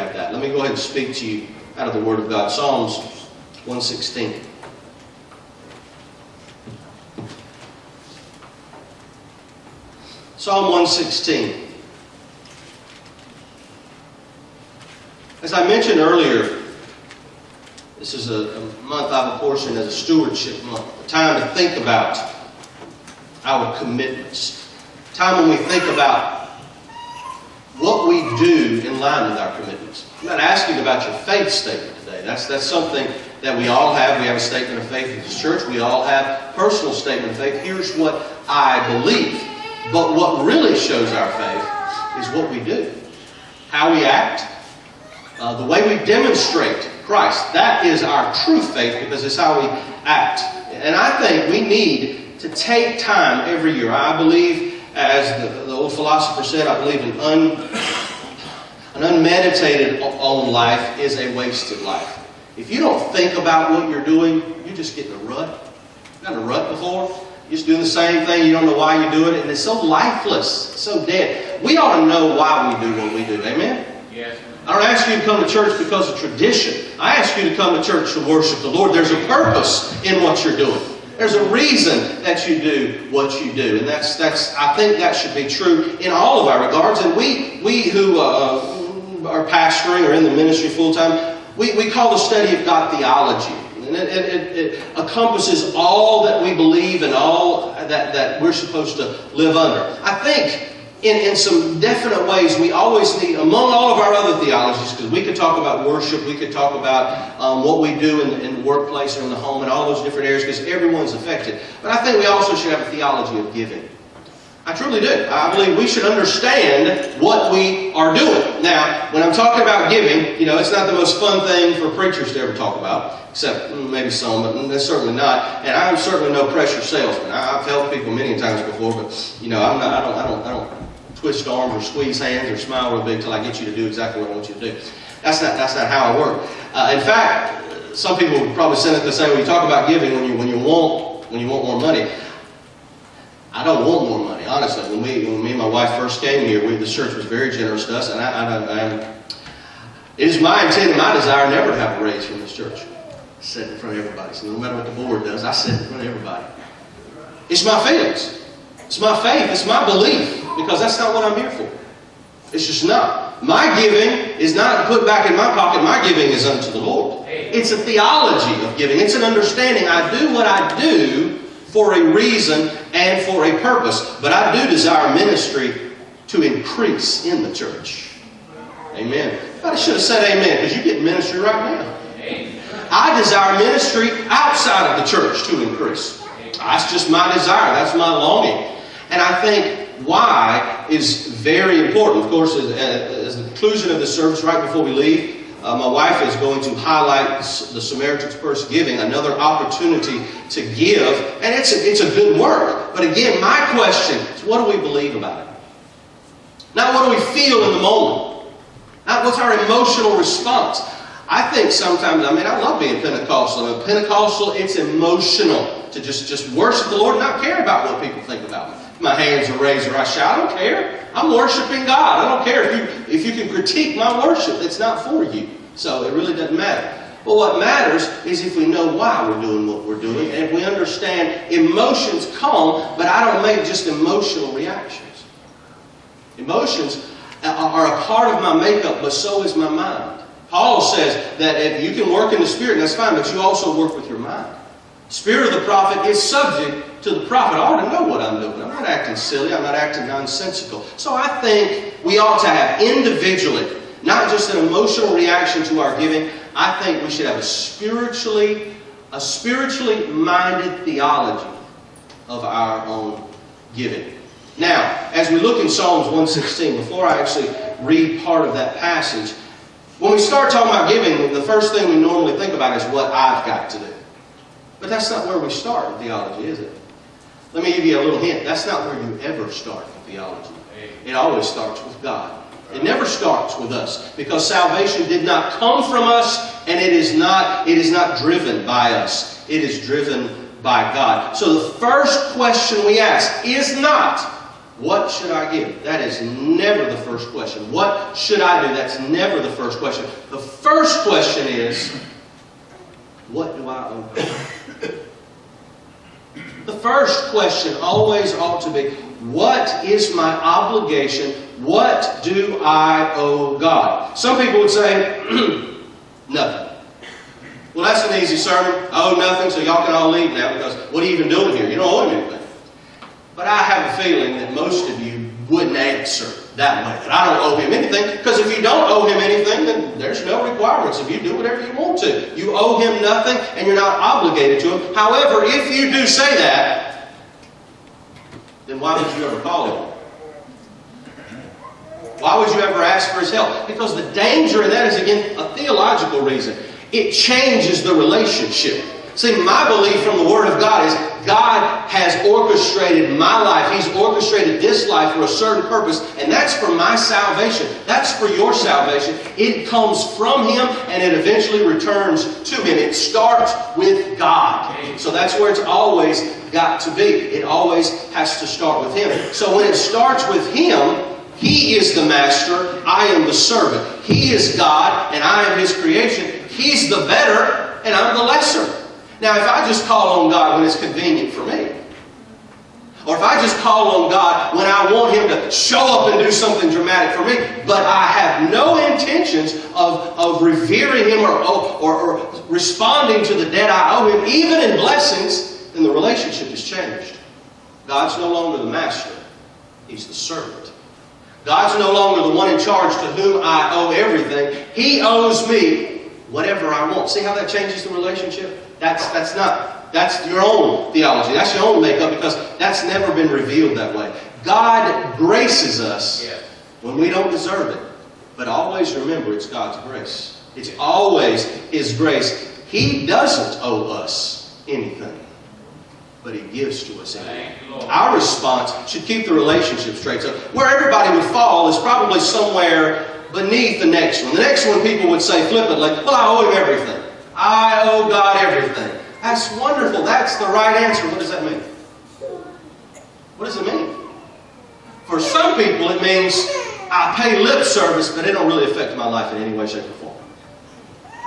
have that. Let me go ahead and speak to you out of the Word of God. Psalms 116. Psalm 116. As I mentioned earlier, this is a month I've apportioned as a stewardship month, a time to think about our commitments, a time when we think about what we do in line with our commitments. I'm not asking about your faith statement today. That's something that we all have. We have a statement of faith at this church. We all have a personal statement of faith. Here's what I believe. But what really shows our faith is what we do, how we act, the way we demonstrate Christ. That is our true faith because it's how we act. And I think we need to take time every year. I believe, as the old philosopher said, I believe an unmeditated on life is a wasted life. If you don't think about what you're doing, you just get in a rut. You've got in a rut before? You're just doing the same thing. You don't know why you do it. And it's so lifeless, so dead. We ought to know why we do what we do. Amen? Yes. I don't ask you to come to church because of tradition. I ask you to come to church to worship the Lord. There's a purpose in what you're doing. There's a reason that you do what you do. And that's I think that should be true in all of our regards. And we who are pastoring or in the ministry full-time, we call the study of God theology. And it encompasses all that we believe and all that we're supposed to live under. I think in some definite ways we always need, among all of our other theologies, because we could talk about worship, we could talk about what we do in the workplace or in the home and all those different areas, because everyone's affected. But I think we also should have a theology of giving. I truly do. I believe we should understand what we are doing. Now, when I'm talking about giving, it's not the most fun thing for preachers to ever talk about, except maybe some, but that's certainly not. And I'm certainly no pressure salesman. I've helped people many times before, but I don't twist arms or squeeze hands or smile real big till I get you to do exactly what I want you to do. That's not how I work. In fact, some people would probably send it to say, well, you talk about giving when you want more money. I don't want more money, honestly. When me and my wife first came here, the church was very generous to us, and it is my intent and my desire never to have a raise from this church. I sit in front of everybody. So no matter what the board does, I sit in front of everybody. It's my feelings. It's my faith. It's my belief. Because that's not what I'm here for. It's just not. My giving is not put back in my pocket. My giving is unto the Lord. It's a theology of giving. It's an understanding. I do what I do for a reason and for a purpose. But I do desire ministry to increase in the church. Amen. I should have said amen, because you get ministry right now. I desire ministry outside of the church to increase. That's just my desire. That's my longing. And I think why is very important. Of course, as the conclusion of the service, right before we leave, my wife is going to highlight the Samaritan's Purse giving, another opportunity to give. And it's a good work. But again, my question is, what do we believe about it? Not what do we feel in the moment. Not what's our emotional response. I think sometimes, I love being Pentecostal. Pentecostal, it's emotional to just worship the Lord and not care about what people think about me. My hands are raised or I shout, I don't care. I'm worshiping God. I don't care if you can critique my worship. It's not for you. So it really doesn't matter. But what matters is if we know why we're doing what we're doing, and if we understand emotions come, but I don't make just emotional reactions. Emotions are a part of my makeup, but so is my mind. Paul says that if you can work in the Spirit, that's fine, but you also work with your mind. Spirit of the prophet is subject to the prophet. I ought to know what I'm doing. I'm not acting silly. I'm not acting nonsensical. So I think we ought to have individually, not just an emotional reaction to our giving. I think we should have a spiritually minded theology of our own giving. Now, as we look in Psalms 116, before I actually read part of that passage, when we start talking about giving, the first thing we normally think about is what I've got to do. But that's not where we start in theology, is it? Let me give you a little hint. That's not where you ever start in theology. It always starts with God. It never starts with us, because salvation did not come from us, and it is not driven by us. It is driven by God. So the first question we ask is not, What should I give? That is never the first question. What should I do? That's never the first question. The first question is, what do I owe God? The first question always ought to be, what is my obligation? What do I owe God? Some people would say, nothing. Well, that's an easy sermon. I owe nothing, so y'all can all leave now, because what are you even doing here? You don't owe him anything. But I have a feeling that most of you wouldn't answer that way, that I don't owe him anything, because if you don't owe him anything, then there's no requirements if you do whatever you want to. You owe him nothing, and you're not obligated to him. However, if you do say that, then why would you ever call him? Why would you ever ask for his help? Because the danger in that is, again, a theological reason. It changes the relationship. See, my belief from the Word of God is God has orchestrated my life. He's orchestrated this life for a certain purpose, and that's for my salvation. That's for your salvation. It comes from Him, and it eventually returns to Him. It starts with God. So that's where it's always got to be. It always has to start with Him. So when it starts with Him, He is the master, I am the servant. He is God, and I am His creation. He's the better, and I'm the lesser. Now, if I just call on God when it's convenient for me, or if I just call on God when I want Him to show up and do something dramatic for me, but I have no intentions of revering Him or responding to the debt I owe Him, even in blessings, then the relationship has changed. God's no longer the master. He's the servant. God's no longer the one in charge to whom I owe everything. He owes me whatever I want. See how that changes the relationship? That's your own theology. That's your own makeup, because that's never been revealed that way. God graces us when we don't deserve it. But always remember, it's God's grace. It's always His grace. He doesn't owe us anything, but He gives to us anything. Our response should keep the relationship straight. So where everybody would fall is probably somewhere beneath the next one. The next one, people would say flippantly, well, I owe Him everything. I owe God everything. That's wonderful. That's the right answer. What does that mean? What does it mean? For some people, it means I pay lip service, but it don't really affect my life in any way, shape, or form.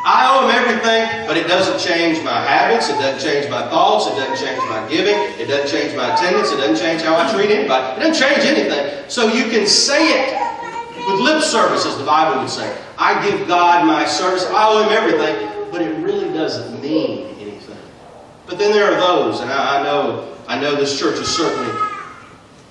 I owe Him everything, but it doesn't change my habits. It doesn't change my thoughts. It doesn't change my giving. It doesn't change my attendance. It doesn't change how I treat anybody. It doesn't change anything. So you can say it with lip service, as the Bible would say. I give God my service. I owe Him everything. But it really doesn't mean anything. But then there are those, and I know this church is certainly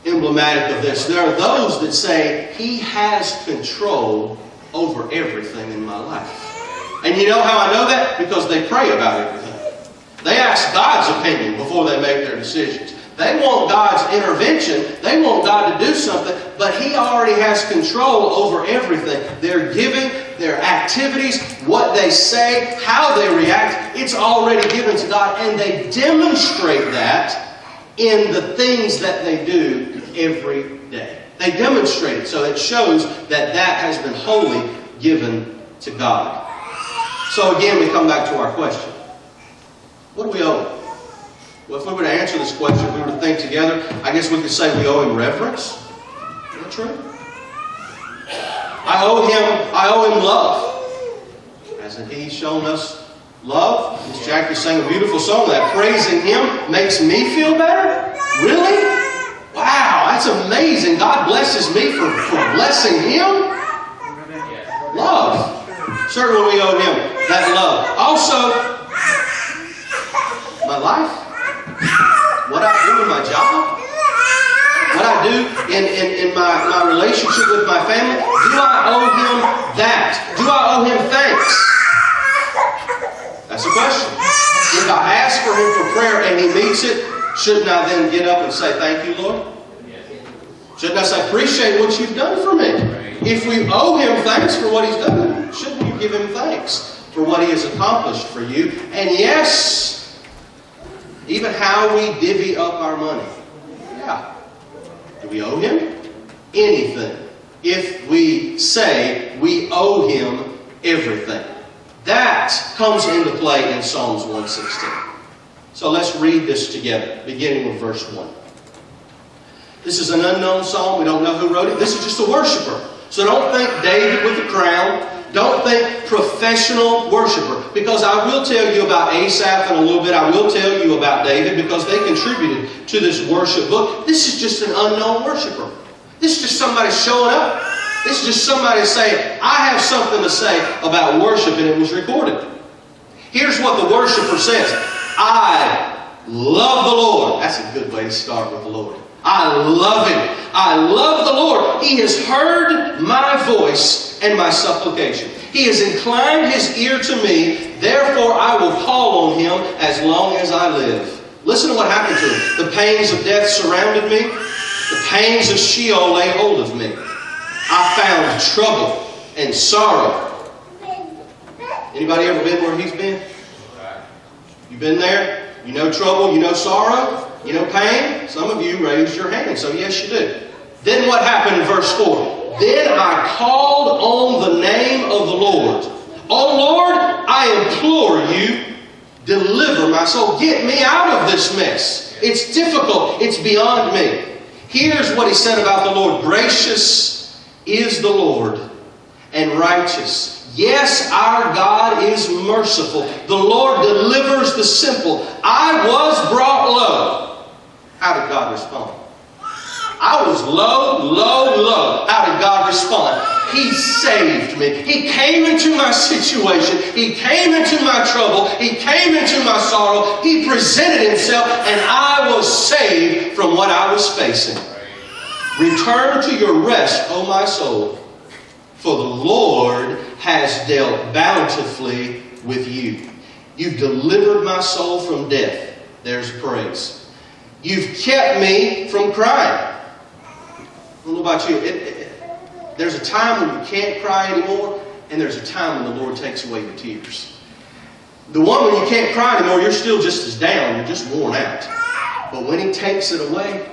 emblematic of this. There are those that say, He has control over everything in my life. And you know how I know that? Because they pray about everything. They ask God's opinion before they make their decisions. They want God's intervention. They want God to do something, but He already has control over everything. Their giving, their activities, what they say, how they react, it's already given to God, and they demonstrate that in the things that they do every day. They demonstrate it, so it shows that that has been wholly given to God. So again, we come back to our question. What do we owe? Well, if we were to answer this question, if we were to think together, I guess we could say we owe Him reverence. Is that true? I owe him love. Hasn't He shown us love? Miss Jackie sang a beautiful song that praising Him makes me feel better. Really? Wow, that's amazing. God blesses me for blessing Him. Love. Certainly we owe Him that love. Also, my life. What I do in my job, what I do in my relationship with my family, do I owe Him that? Do I owe Him thanks? That's a question. If I ask for Him for prayer and He meets it, shouldn't I then get up and say, thank you, Lord? Shouldn't I say, appreciate what You've done for me? If we owe Him thanks for what He's done, shouldn't you give Him thanks for what He has accomplished for you? And yes, even how we divvy up our money. Yeah. Do we owe Him anything if we say we owe Him everything? That comes into play in Psalms 116. So let's read this together, beginning with verse 1. This is an unknown song. We don't know who wrote it. This is just a worshiper. So don't think David with a crown. Don't think professional worshiper. Because I will tell you about Asaph in a little bit. I will tell you about David because they contributed to this worship book. This is just an unknown worshiper. This is just somebody showing up. This is just somebody saying, I have something to say about worship, and it was recorded. Here's what the worshiper says. I love the Lord. That's a good way to start with the Lord. I love Him. I love the Lord. He has heard my voice and my supplication. He has inclined His ear to me. Therefore I will call on Him as long as I live. Listen to what happened to him. The pains of death surrounded me. The pains of Sheol laid hold of me. I found trouble and sorrow. Anybody ever been where he's been? You been there? You know trouble, you know sorrow, you know pain? Some of you raised your hand, so yes you do. Then what happened in verse 4? Then I called on the name of the Lord. Oh Lord, I implore you, deliver my soul. Get me out of this mess. It's difficult. It's beyond me. Here's what he said about the Lord. Gracious is the Lord and righteous. Yes, our God is merciful. The Lord delivers the simple. I was brought low. How did God respond? I was low. How did God respond? He saved me. He came into my situation. He came into my trouble. He came into my sorrow. He presented Himself, and I was saved from what I was facing. Return to your rest, O my soul, for the Lord has dealt bountifully with you. You've delivered my soul from death. There's praise. You've kept me from crying. I don't know about you. There's a time when you can't cry anymore, and there's a time when the Lord takes away your tears. The one when you can't cry anymore, you're still just as down. You're just worn out. But when He takes it away,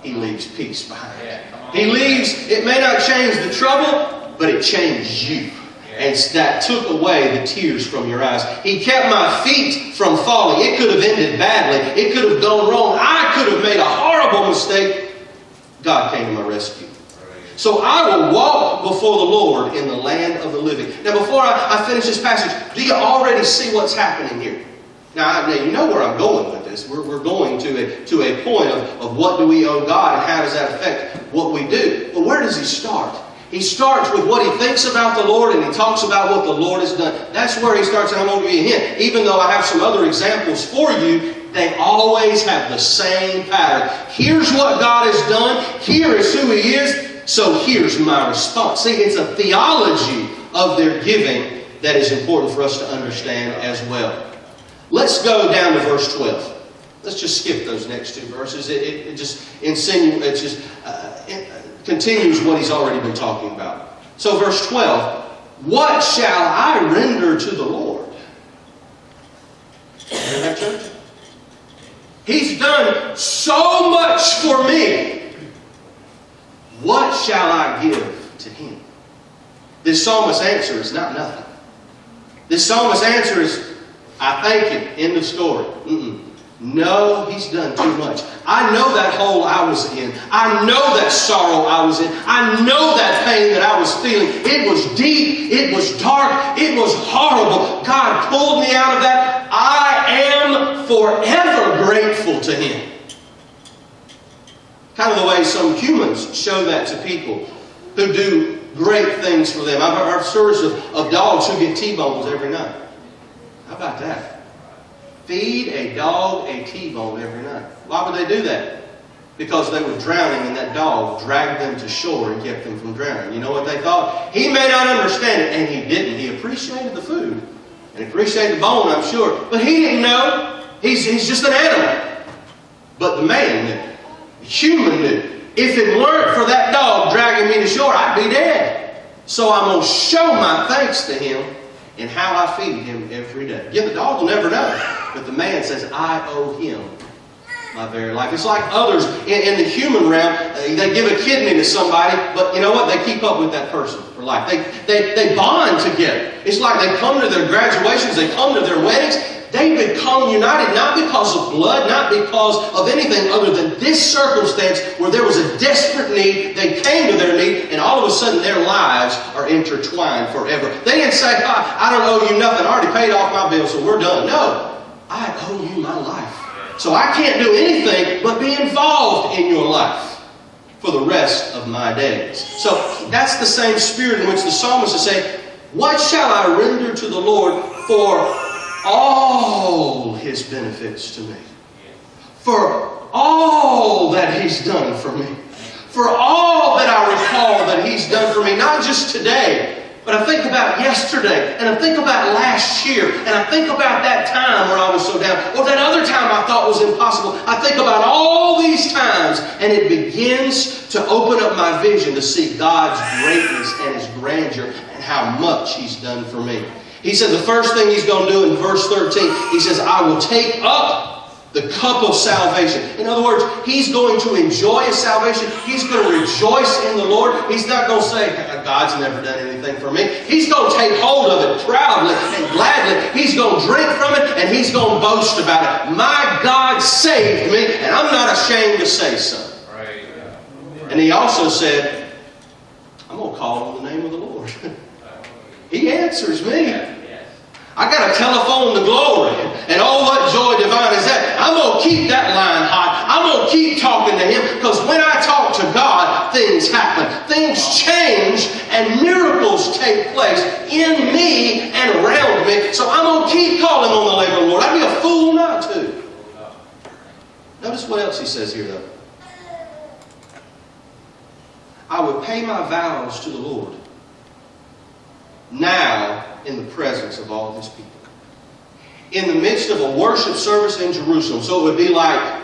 He leaves peace behind. He leaves, it may not change the trouble, but it changed you. And that took away the tears from your eyes. He kept my feet from falling. It could have ended badly. It could have gone wrong. I could have made a horrible mistake. God came to my rescue. So I will walk before the Lord in the land of the living. Now before I finish this passage, do you already see what's happening here? Now you know where I'm going with this. We're going to a point of what do we owe God and how does that affect what we do. But where does he start? He starts with what he thinks about the Lord, and he talks about what the Lord has done. That's where he starts, and I'm going to give you a hint. Even though I have some other examples for you, they always have the same pattern. Here's what God has done. Here is who He is. So here's my response. See, it's a theology of their giving that is important for us to understand as well. Let's go down to verse 12. Let's just skip those next two verses. It just continues what he's already been talking about. So verse 12, what shall I render to the Lord? Hear that, church? He's done so much for me. What shall I give to Him? This psalmist's answer is not nothing. This psalmist's answer is, I thank Him. End of story. No, He's done too much. I know that hole I was in. I know that sorrow I was in. I know that pain that I was feeling. It was deep. It was dark. It was horrible. God pulled me out of that. I am forever grateful to Him. Kind of the way some humans show that to people who do great things for them. I've heard stories of dogs who get T-bones every night. How about that? Feed a dog a T-bone every night. Why would they do that? Because they were drowning and that dog dragged them to shore and kept them from drowning. You know what they thought? He may not understand it, and he didn't. He appreciated the food and appreciated the bone, I'm sure. But he didn't know. He's just an animal. But the man knew. The human knew. If it weren't for that dog dragging me to shore, I'd be dead. So I'm going to show my thanks to Him and how I feed Him every day. Yeah, the dog will never know. But the man says, I owe Him my very life. It's like others in the human realm. They give a kidney to somebody, but you know what? They keep up with that person for life. They bond together. It's like they come to their graduations, they come to their weddings. they become united not because of blood, not because of anything other than this circumstance where there was a desperate need. They came to their need, and all of a sudden their lives are intertwined forever. They didn't say, I don't owe you nothing. I already paid off my bill, so we're done. No, I owe you my life. So I can't do anything but be involved in your life for the rest of my days. So that's the same spirit in which the psalmist is saying, what shall I render to the Lord for all His benefits to me? For all that He's done for me. For all that I recall that He's done for me. Not just today, but I think about yesterday, and I think about last year, and I think about that time where I was so down, or that other time I thought was impossible. I think about all these times, and it begins to open up my vision to see God's greatness and His grandeur and how much He's done for me. He said the first thing He's going to do in verse 13, He says, I will take up the cup of salvation. In other words, He's going to enjoy His salvation. He's going to rejoice in the Lord. He's not going to say, God's never done anything for me. He's going to take hold of it proudly and gladly. He's going to drink from it, and He's going to boast about it. My God saved me, and I'm not ashamed to say so. Right. And He also said, I'm going to call on the name of the Lord. He answers me. I got to telephone the glory. And oh, what joy divine is that. I'm going to keep that line hot. I'm going to keep talking to Him, because when I talk to God, things happen. Things change and miracles take place in me and around me. So I'm going to keep calling on the name of the Lord. I'd be a fool not to. Notice what else He says here, though. I would pay my vows to the Lord now in the presence of all His people. In the midst of a worship service in Jerusalem. So it would be like,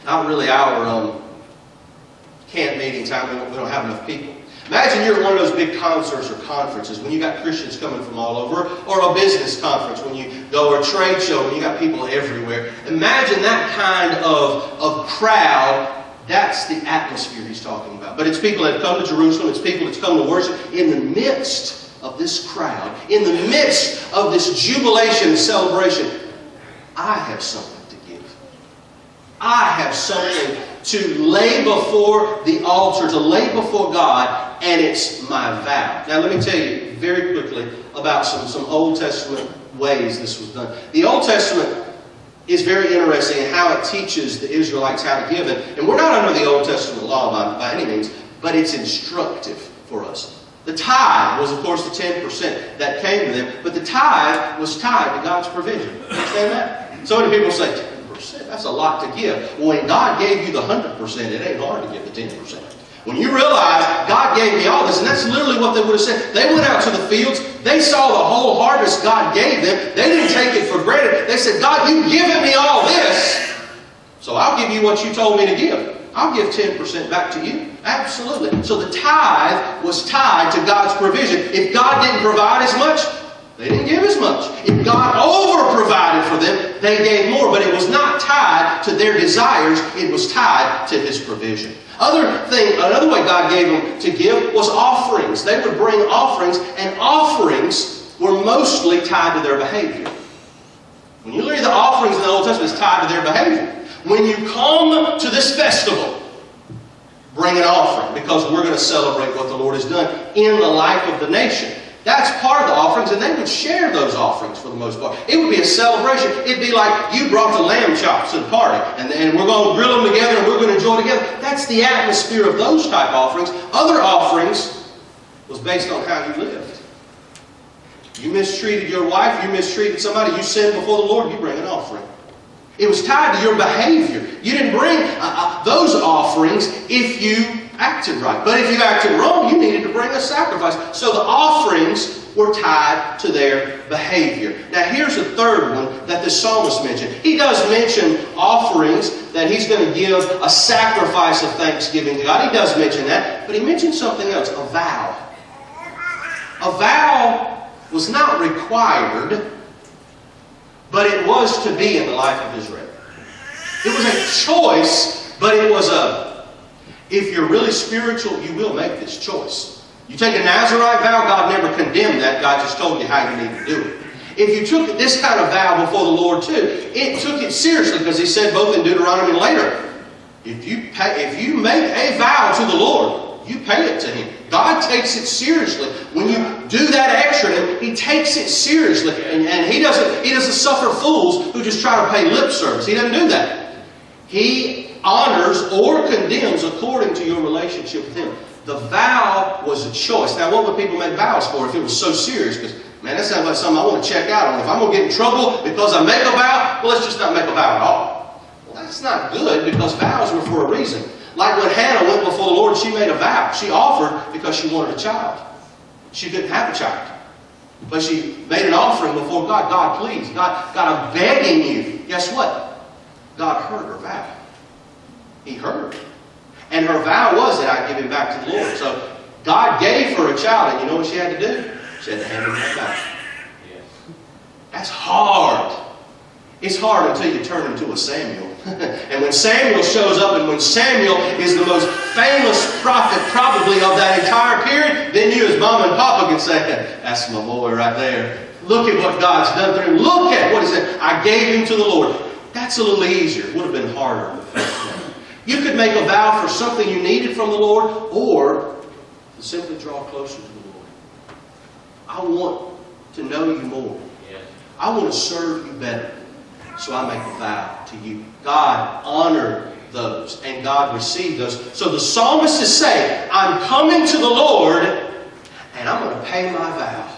not really our camp meeting time. We don't have enough people. Imagine you're at one of those big concerts or conferences when you got Christians coming from all over, or a business conference when you go, or a trade show when you got people everywhere. Imagine that kind of crowd. That's the atmosphere He's talking about. But it's people that have come to Jerusalem. It's people that's come to worship in the midst of this crowd, in the midst of this jubilation and celebration. I have something to give. I have something to lay before the altar, to lay before God, and it's my vow. Now let me tell you very quickly about some Old Testament ways this was done. The Old Testament is very interesting in how it teaches the Israelites how to give it. And we're not under the Old Testament law by any means, but it's instructive for us. The tithe was, of course, the 10% that came to them, but the tithe was tied to God's provision. Understand that? So many people say, 10%, that's a lot to give. Well, when God gave you the 100%, it ain't hard to give the 10%. When you realize God gave me all this, and that's literally what they would have said. They went out to the fields. They saw the whole harvest God gave them. They didn't take it for granted. They said, God, you've given me all this, so I'll give you what you told me to give. I'll give 10% back to you. Absolutely. So the tithe was tied to God's provision. If God didn't provide as much, they didn't give as much. If God over-provided for them, they gave more. But it was not tied to their desires. It was tied to His provision. Another way God gave them to give was offerings. They would bring offerings, and offerings were mostly tied to their behavior. When you read the offerings in the Old Testament, it's tied to their behavior. When you come to this festival, bring an offering, because we're going to celebrate what the Lord has done in the life of the nation. That's part of the offerings, and they would share those offerings for the most part. It would be a celebration. It'd be like you brought the lamb chops to the party, and we're going to grill them together, and we're going to enjoy together. That's the atmosphere of those type of offerings. Other offerings was based on how you lived. You mistreated your wife, you mistreated somebody, you sinned before the Lord, you bring an offering. It was tied to your behavior. You didn't bring those offerings if you acted right. But if you acted wrong, you needed to bring a sacrifice. So the offerings were tied to their behavior. Now here's a third one that the psalmist mentioned. He does mention offerings, that he's going to give a sacrifice of thanksgiving to God. He does mention that. But he mentions something else, a vow. A vow was not required, but it was to be in the life of Israel. It was a choice, but it was if you're really spiritual, you will make this choice. You take a Nazirite vow, God never condemned that. God just told you how you need to do it. If you took this kind of vow before the Lord too, it took it seriously, because He said both in Deuteronomy and later, if you make a vow to the Lord, you pay it to Him. God takes it seriously. When you do that extra, He takes it seriously. And He doesn't suffer fools who just try to pay lip service. He doesn't do that. He honors or condemns according to your relationship with Him. The vow was a choice. Now, what would people make vows for if it was so serious? Because, man, that sounds like something I want to check out on. If I'm going to get in trouble because I make a vow, well, let's just not make a vow at all. Well, that's not good, because vows were for a reason. Like when Hannah went before the Lord, she made a vow. She offered because she wanted a child. She couldn't have a child. But she made an offering before God. God, please. God, I'm begging you. Guess what? God heard her vow. He heard. And her vow was that I'd give him back to the Lord. So God gave her a child, and you know what she had to do? She had to hand him that back. That's hard. It's hard until you turn into a Samuel. And when Samuel shows up, and when Samuel is the most famous prophet probably of that entire period, then you as mom and papa can say, that's my boy right there. Look at what God's done for him. Look at what He said. I gave him to the Lord. That's a little easier. It would have been harder in the first place. You could make a vow for something you needed from the Lord, or to simply draw closer to the Lord. I want to know you more. I want to serve you better. So I make a vow to you. God honored those, and God received those. So the psalmist is saying, I'm coming to the Lord, and I'm going to pay my vow.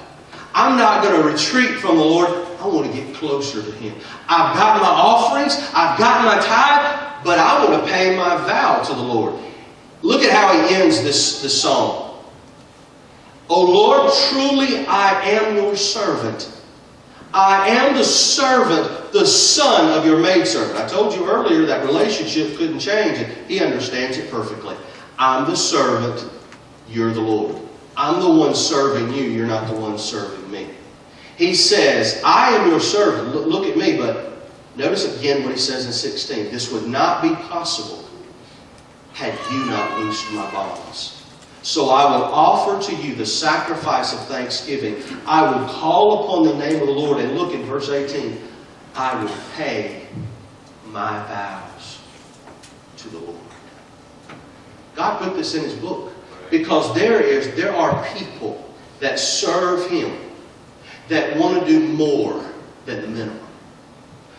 I'm not going to retreat from the Lord. I want to get closer to Him. I've got my offerings. I've got my tithe, but I want to pay my vow to the Lord. Look at how he ends this psalm. O Lord, truly I am your servant. I am the servant, the son of your maidservant. I told you earlier that relationship couldn't change, and he understands it perfectly. I'm the servant, you're the Lord. I'm the one serving you, you're not the one serving me. He says, I am your servant. Look at me, but notice again what he says in 16. This would not be possible had you not loosed my bonds. So I will offer to you the sacrifice of thanksgiving. I will call upon the name of the Lord. And look in verse 18. I will pay my vows to the Lord. God put this in His book. Because there are people that serve Him that want to do more than the minimum.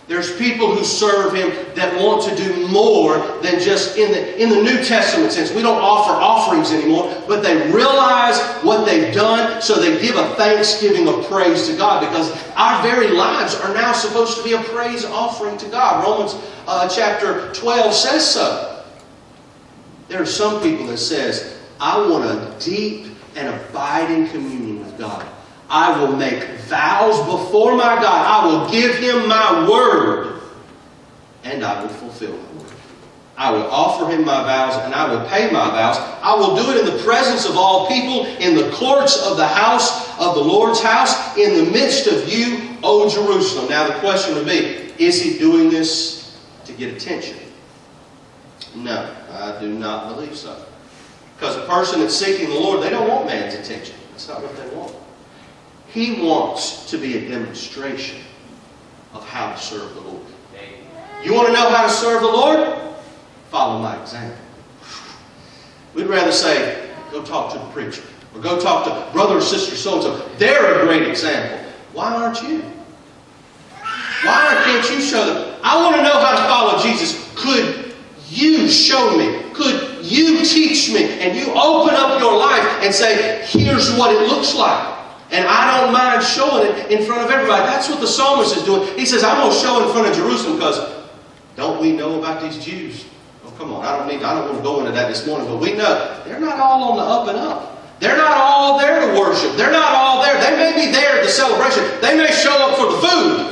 There's people who serve Him that want to do more than just in the New Testament sense. We don't offer offerings anymore, but they realize what they've done, so they give a thanksgiving of praise to God, because our very lives are now supposed to be a praise offering to God. Romans chapter 12 says so. There are some people that says, I want a deep and abiding communion with God. I will make vows before my God. I will give Him my word, and I will fulfill my word. I will offer Him my vows, and I will pay my vows. I will do it in the presence of all people, in the courts of the house of the Lord's house, in the midst of you, O Jerusalem. Now the question would be, is he doing this to get attention? No, I do not believe so. Because a person that's seeking the Lord, they don't want man's attention. That's not what they want. He wants to be a demonstration of how to serve the Lord. You want to know how to serve the Lord? Follow my example. We'd rather say, go talk to the preacher. Or go talk to brother or sister so-and-so. They're a great example. Why aren't you? Why can't you show them? I want to know how to follow Jesus. Could you show me? Could you teach me? And you open up your life and say, here's what it looks like. And I don't mind showing it in front of everybody. That's what the psalmist is doing. He says, I'm going to show in front of Jerusalem, because don't we know about these Jews? Oh, come on, I don't want to go into that this morning, but we know they're not all on the up and up. They're not all there to worship. They're not all there. They may be there at the celebration. They may show up for the food.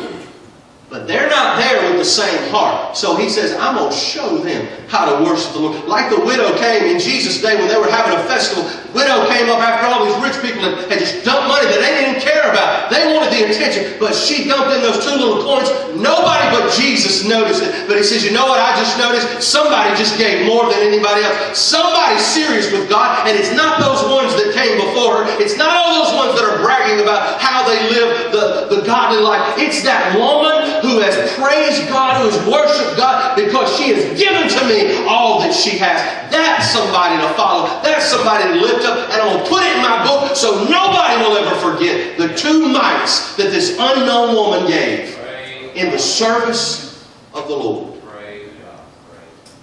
But they're not there with the same heart. So he says, I'm going to show them how to worship the Lord. Like the widow came in Jesus' day when they were having a festival. The widow came up after all these rich people had just dumped money that they didn't care about. They wanted the attention. But she dumped in those 2 little coins. Nobody but Jesus noticed it. But he says, you know what I just noticed? Somebody just gave more than anybody else. Somebody's serious with God. And it's not those ones that came before her. It's not all those ones that are bragging about how they live the godly life. It's that woman who has praised God, who has worshiped God because she has given to me all that she has. That's somebody to follow. That's somebody to lift up. And I'm going to put it in my book so nobody will ever forget the 2 mites that this unknown woman gave in the service of the Lord.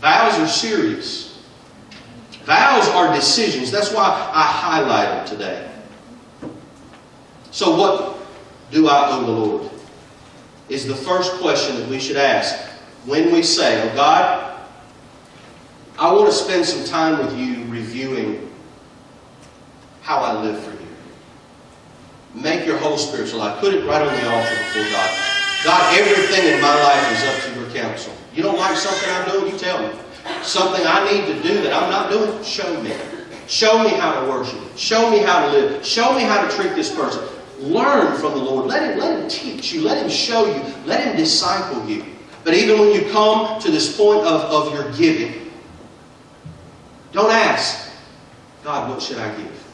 Vows are serious. Vows are decisions. That's why I highlight them today. So what do I owe the Lord? Is the first question that we should ask when we say, oh God, I want to spend some time with you reviewing how I live for you. Make your whole spiritual life. Put it right on the altar before God. God, everything in my life is up to your counsel. You don't like something I'm doing, you tell me. Something I need to do that I'm not doing, show me. Show me how to worship. Show me how to live. Show me how to treat this person. Learn from the Lord. Let Him teach you. Let Him show you. Let Him disciple you. But even when you come to this point of your giving, don't ask, God, what should I give?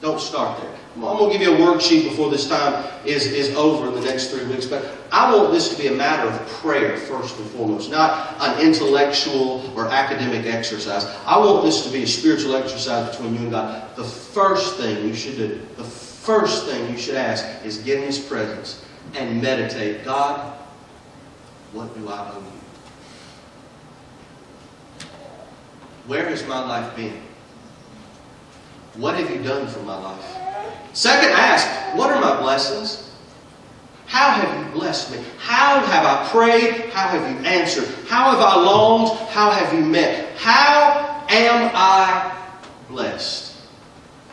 Don't start there. I'm going to give you a worksheet before this time is over in the next 3 weeks. But I want this to be a matter of prayer first and foremost, not an intellectual or academic exercise. I want this to be a spiritual exercise between you and God. The first thing you should do, the first thing you should ask is get in His presence and meditate. God, what do I owe you? Where has my life been? What have you done for my life? Second, ask, what are my blessings? How have you blessed me? How have I prayed? How have you answered? How have I longed? How have you met? How am I blessed?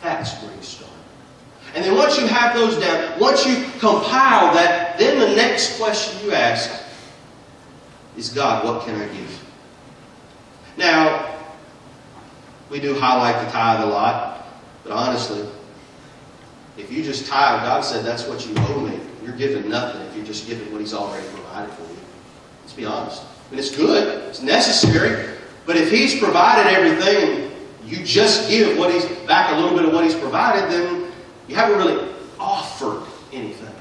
That's where you start. And then once you have those down, once you compile that, then the next question you ask is, God, what can I give? Now, we do highlight the tithe a lot, but honestly, if you just tithe, God said that's what you owe me. You're giving nothing if you're just giving what He's already provided for you. Let's be honest. I mean, it's good. It's necessary. But if He's provided everything and you just give what He's back a little bit of what He's provided, then you haven't really offered anything.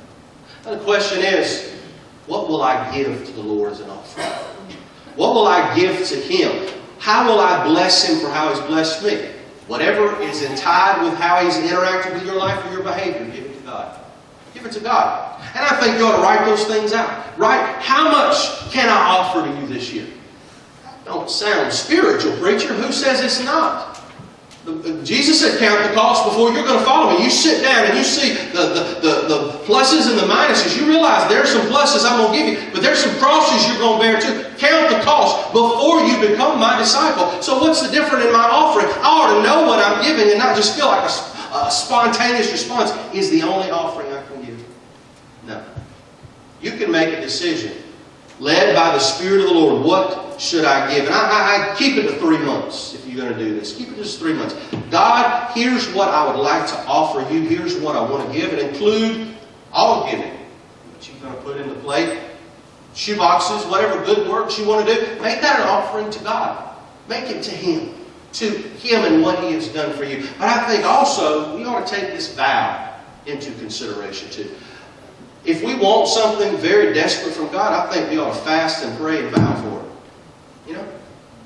Now the question is, what will I give to the Lord as an offering? What will I give to Him? How will I bless Him for how He's blessed me? Whatever is in tide with how He's interacted with your life or your behavior, give it to God. Give it to God. And I think you ought to write those things out. Write, how much can I offer to you this year? Don't sound spiritual, preacher. Who says it's not? Jesus said, count the cost before you're going to follow me. You sit down and you see the pluses and the minuses. You realize there's some pluses I'm going to give you, but there's some crosses you're going to bear too. Count the cost before you become my disciple. So what's the difference in my offering? I ought to know what I'm giving and not just feel like a spontaneous response is the only offering I can give. No. You can make a decision led by the Spirit of the Lord. What should I give? And I keep it to 3 months if you're going to do this. Keep it just 3 months. God, here's what I would like to offer you. Here's what I want to give. And include all giving. What you're going to put in the plate, shoe boxes, whatever good works you want to do. Make that an offering to God. Make it to Him. To Him and what He has done for you. But I think also we ought to take this vow into consideration too. If we want something very desperate from God, I think we ought to fast and pray and vow for it. You know?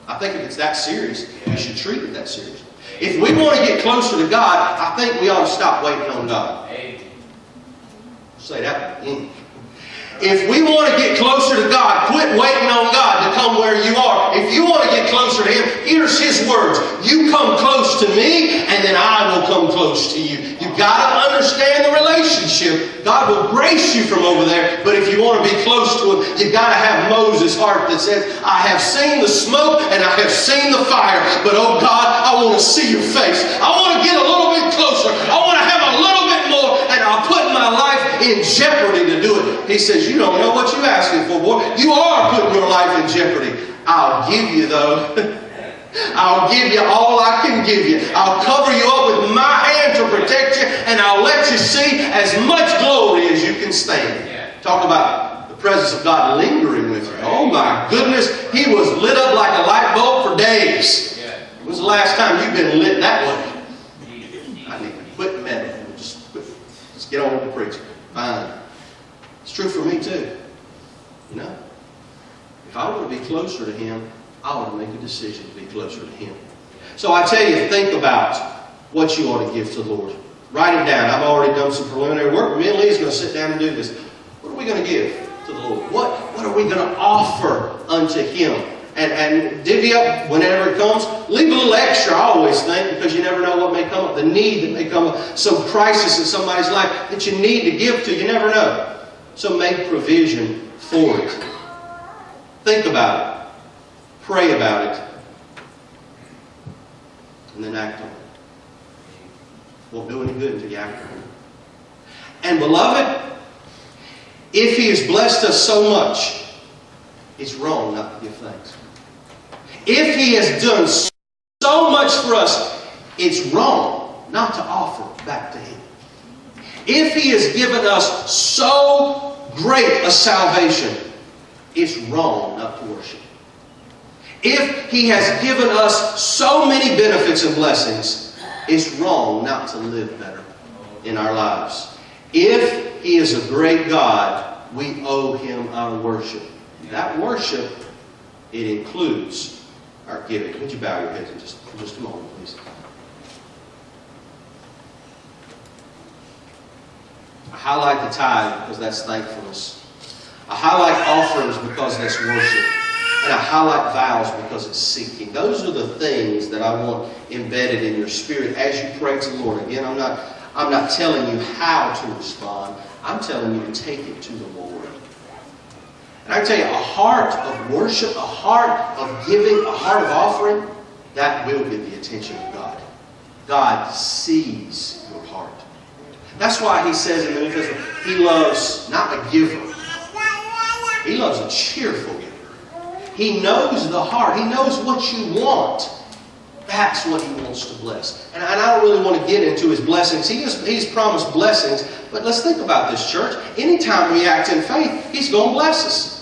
I think if it's that serious, we should treat it that serious. If we want to get closer to God, I think we ought to stop waiting on God. Say that again. If we want to get closer to God, quit waiting on God to come where you are. If you want to get closer to Him, here's His words. You come close to me, and then I will come close to you. You've got to understand the relationship. God will grace you from over there, but if you want to be close to Him, you've got to have Moses' heart that says, I have seen the smoke and I have seen the fire, but oh God, I want to see your face. I want to get a little bit closer. I want to have a little bit more, and I'll put my life in jeopardy to do it. He says, you don't know what you're asking for, boy. You are putting your life in jeopardy. I'll give you, though. I'll give you all I can give you. I'll cover you up with my hand to protect you, and I'll let you see as much glory as you can stand. Talk about the presence of God lingering with you. Oh my goodness, He was lit up like a light bulb for days. When was the last time you've been lit that way? I need to quit meddling. Just get on with the preaching. Fine. It's true for me too. You know? If I want to be closer to Him, I want to make a decision to be closer to Him. So I tell you, think about what you ought to give to the Lord. Write it down. I've already done some preliminary work. Me and Lee is going to sit down and do this. What are we going to give to the Lord? What are we going to offer unto Him? And divvy up whenever it comes. Leave a little extra, I always think, because you never know what may come up. The need that may come up. Some crisis in somebody's life that you need to give to. You never know. So make provision for it. Think about it. Pray about it. And then act on it. Won't do any good until you act on it. And beloved, if He has blessed us so much, it's wrong not to give thanks. If He has done so much for us, it's wrong not to offer back to Him. If He has given us so great a salvation, it's wrong not to worship. If He has given us so many benefits and blessings, it's wrong not to live better in our lives. If He is a great God, we owe Him our worship. That worship, it includes our giving. Would you bow your heads for just a moment, please? I highlight the tithe because that's thankfulness. I highlight offerings because that's worship. And I highlight vows because it's seeking. Those are the things that I want embedded in your spirit as you pray to the Lord. Again, I'm not telling you how to respond. I'm telling you to take it to the Lord. And I tell you, a heart of worship, a heart of giving, a heart of offering, that will get the attention of God. God sees your heart. That's why He says in the New Testament, He loves not a giver. He loves a cheerful giver. He knows the heart. He knows what you want. That's what He wants to bless. And I don't really want to get into His blessings. He's promised blessings. But let's think about this, church. Anytime we act in faith, He's going to bless us.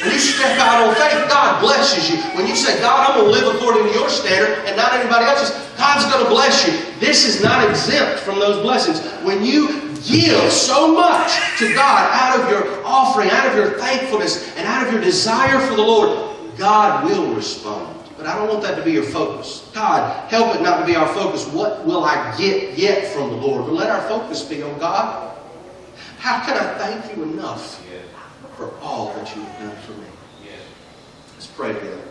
When you step out on faith, God blesses you. When you say, God, I'm going to live according to your standard and not anybody else's, God's going to bless you. This is not exempt from those blessings. When you give so much to God out of your offering, out of your thankfulness, and out of your desire for the Lord, God will respond. But I don't want that to be your focus. God, help it not to be our focus. What will I get yet from the Lord? But let our focus be on God. How can I thank you enough for all that you have done for me? Let's pray together.